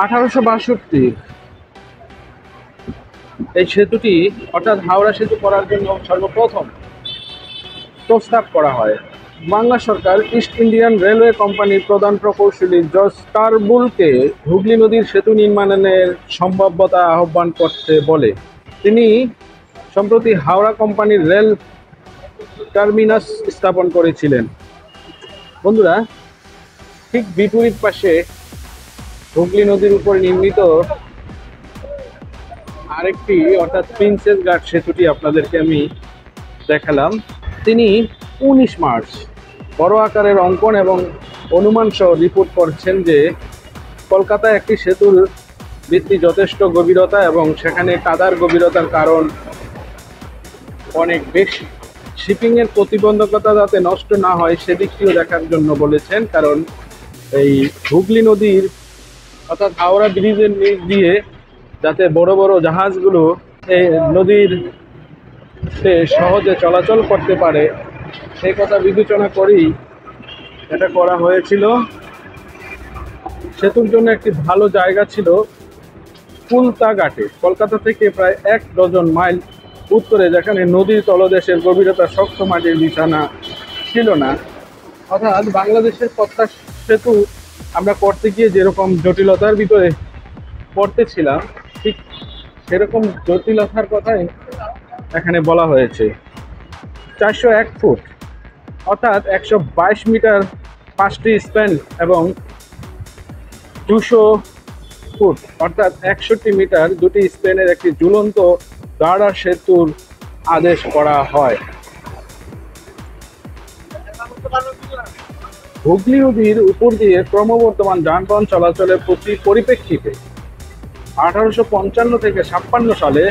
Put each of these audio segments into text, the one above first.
1862 এই সেতুটি অর্থাৎ হাওড়া সেতু করার জন্য সর্বপ্রথম প্রস্তাব করা হয়। বাংলা সরকার ইস্ট ইন্ডিয়ান রেলওয়ে কোম্পানির প্রধান প্রকৌশলী জর্জ টার্বুলকে হুগলি নদীর সেতু নির্মাণের সম্ভাব্যতা আহ্বান করতে বলে। তিনি সম্প্রতি হাওড়া কোম্পানির রেল টার্মিনাস স্থাপন করেছিলেন। বন্ধুরা, ঠিক বিপরীত পাশে হুগলি নদীর উপর নির্মিত আরেকটি অর্থাৎ প্রিন্সেস ঘাট সেতুটি আপনাদেরকে আমি দেখালাম। তিনি 19 মার্চ বড় আকারের অঙ্কন এবং অনুমান সহ রিপোর্ট করছেন যে কলকাতায় একটি সেতুর ভিত্তি যথেষ্ট গভীরতা এবং সেখানে কাদার গভীরতার কারণ অনেক বেশি। শিপিংয়ের প্রতিবন্ধকতা যাতে নষ্ট না হয় সেদিকটিও দেখার জন্য বলেছেন, কারণ এই হুগলি নদীর অর্থাৎ হাওড়া ব্রিজের নিচ দিয়ে যাতে বড় বড় জাহাজগুলো এই নদীর সহজে চলাচল করতে পারে সেই কথা বিবেচনা করেই এটা করা হয়েছিল। সেতুর জন্য একটি ভালো জায়গা ছিল কুলতাঘাটে, কলকাতা থেকে প্রায় 1 ডজন মাইল উত্তরে, যেখানে নদীর তলদেশের গভীরতা শক্ত মাটির বিছানা ছিল না। অর্থাৎ বাংলাদেশের পদ্মা সেতু আমরা করতে গিয়ে যেরকম জটিলতার ভিতরে পড়তেছিলাম, ঠিক সেরকম জটিলতার কথাই এখানে বলা হয়েছে। 401 ফুট অর্থাৎ 122 মিটার 5টি স্প্যান এবং 200 ফুট অর্থাৎ 61 মিটার 2টি স্প্যানের একটি ঝুলন্ত গার্ডার সেতুর আদেশ করা হয়। হুগলি নদীর উপর দিয়ে ক্রমবর্ধমান যানবাহন চলাচলের পরিপ্রেক্ষিতে 1855 থেকে 56 সালে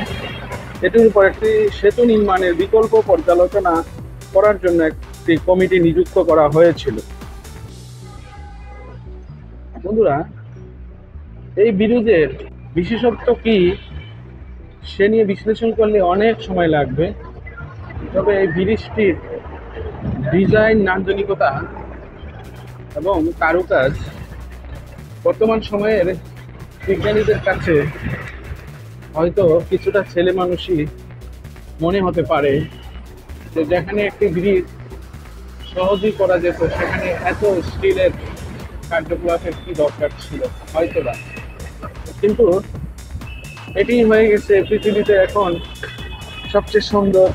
এটির উপর একটি সেতু নির্মাণের বিকল্প পর্যালোচনা করার জন্য একটি কমিটি নিযুক্ত করা হয়েছিল। বন্ধুরা, এই ব্রিজের বিশেষত্ব কি সে নিয়ে বিশ্লেষণ করলে অনেক সময় লাগবে, তবে এই ব্রিজটির ডিজাইন, নান্দনিকতা এবং কারুকাজ বর্তমান সময়ের বিজ্ঞানীদের কাছে হয়তো কিছুটা ছেলে মানুষই মনে হতে পারে, যে যেখানে একটি ব্রিজ সহজেই করা যেত সেখানে এত স্টিলের কার্যকলাপের কি দরকার ছিল হয়তো বা। কিন্তু এটি হয়ে গেছে পৃথিবীতে এখন সবচেয়ে সুন্দর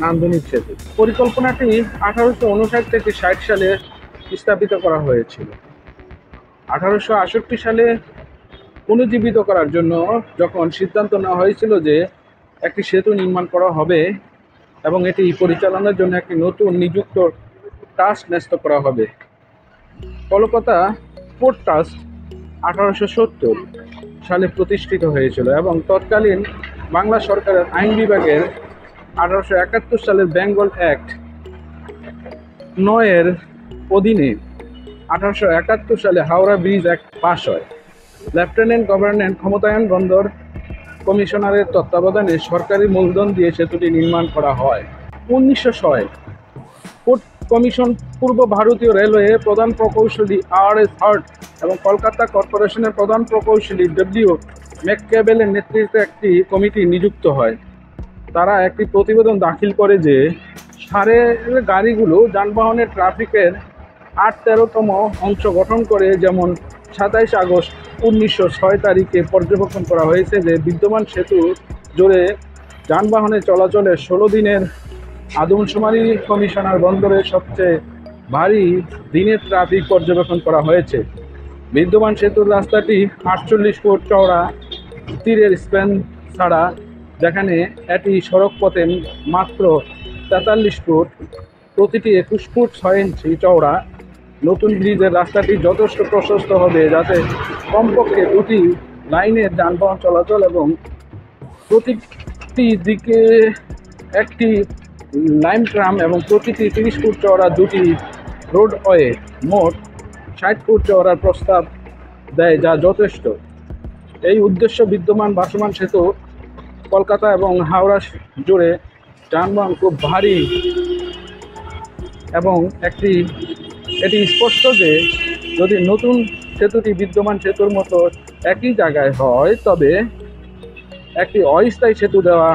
নান্দনিক সেতু। পরিকল্পনাটি 1859 থেকে 60 সালে স্থাপিত করা হয়েছিল। 1868 সালে পুনর্জীবিত করার জন্য যখন সিদ্ধান্ত নেওয়া হয়েছিল যে একটি সেতু নির্মাণ করা হবে এবং এটি পরিচালনার জন্য একটি নতুন নিযুক্ত ট্রাস্ট ন্যস্ত করা হবে। কলকাতা পোর্ট ট্রাস্ট 1870 সালে প্রতিষ্ঠিত হয়েছিল এবং তৎকালীন বাংলা সরকারের আইন বিভাগের 1871 সালের বেঙ্গল অ্যাক্ট 9 এর অধীনে 1871 সালে হাওড়া ব্রিজ অ্যাক্ট পাস হয়। লেফটেন্যান্ট গভর্নর ক্ষমতায়ন বন্দর কমিশনারের তত্ত্বাবধানে সরকারি মূলধন দিয়ে সেতুটি নির্মাণ করা হয়। 1906 পোর্ট কমিশন পূর্ব ভারতীয় রেলওয়ে প্রধান প্রকৌশলী আর.এস. হার্ট এবং কলকাতা কর্পোরেশনের প্রধান প্রকৌশলী ডব্লিউ ম্যাককেবেলের নেতৃত্বে একটি কমিটি নিযুক্ত হয়। তারা একটি প্রতিবেদন দাখিল করে যে সারের গাড়িগুলো যানবাহনের ট্রাফিকের 8-13তম অংশ গঠন করে, যেমন 27 আগস্ট 1906 তারিখে পর্যবেক্ষণ করা হয়েছে যে বিদ্যমান সেতু জুড়ে যানবাহনের চলাচলের 16 দিনের আদমশুমারি কমিশনার বন্দরের সবচেয়ে ভারী দিনের ট্রাফিক পর্যবেক্ষণ করা হয়েছে। বিদ্যমান সেতুর রাস্তাটি 48 ফুট চওড়া তীরের স্প্যান ছাড়া, যেখানে এটি সড়ক পথে মাত্র 43 ফুট, প্রতিটি 21 ফুট 6 ইঞ্চি চওড়া। নতুন ব্রিজের রাস্তাটি যথেষ্ট প্রশস্ত হবে যাতে কমপক্ষে 2টি লাইনের যানবাহন চলাচল এবং প্রতিটি দিকে একটি লাইন ট্রাম এবং প্রতিটি 30 ফুট চওড়া 2টি রোডওয়ে মোট 60 ফুট চওড়ার প্রস্তাব দেয়, যা যথেষ্ট। এই উদ্দেশ্য বিদ্যমান ভাসমান সেতু কলকাতা এবং হাওড়া জুড়ে যানবাহন খুব ভারী এবং এটি স্পষ্ট যে যদি নতুন সেতুটি বিদ্যমান সেতুর মতো একই জায়গায় হয়, তবে একটি অস্থায়ী সেতু দেওয়া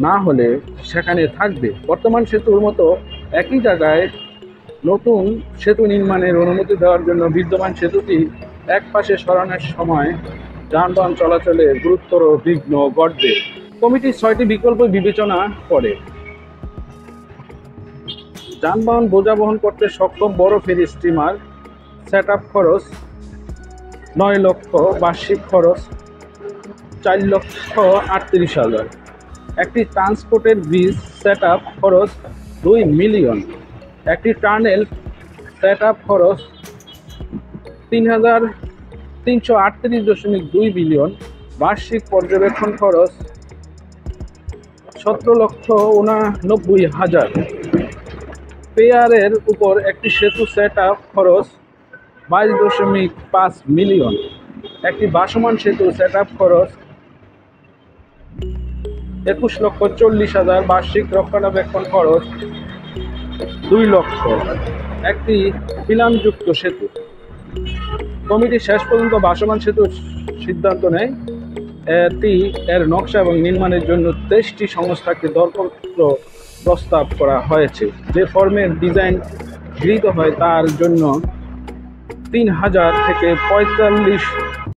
না হলে সেখানে থাকবে। বর্তমান সেতুর মতো একই জায়গায় নতুন সেতু নির্মাণের অনুমতি দেওয়ার জন্য বিদ্যমান সেতুটি এক পাশে সরানোর সময় যানবাহন চলাচলে গুরুতর বিঘ্ন ঘটবে। কমিটি 6টি বিকল্প বিবেচনা করে। যানবাহন বোঝা বহন করতে সক্ষম বড় ফেরি স্টিমার, সেট আপ খরচ 9 লক্ষ, বার্ষিক খরচ 4,38,000। একটি ট্রান্সপোর্টের ব্রিজ সেট আপ খরচ 2 মিলিয়ন। একটি টানেল সেট আপ খরচ 3,338.2 বিলিয়ন। বার্ষিক পর্যবেক্ষণ খরচ 17,89,000। পেয়ারের উপর একটি সেতু সেট আপ খরচ 22.5 মিলিয়ন। একটি ভাসমান সেতু সেট আপ খরচ 21,40,000। বার্ষিক রক্ষণাবেক্ষণ খরচ 2 লক্ষ। একটি পিলানযুক্ত সেতু। কমিটি শেষ পর্যন্ত ভাসমান সেতুর সিদ্ধান্ত নেয়। এর নকশা এবং নির্মাণের জন্য 23টি সংস্থাকে দরপত্র প্রস্তাব করা হয়েছে। যে ফর্মের ডিজাইন গৃহীত হয় তার জন্য 3,000 থেকে 45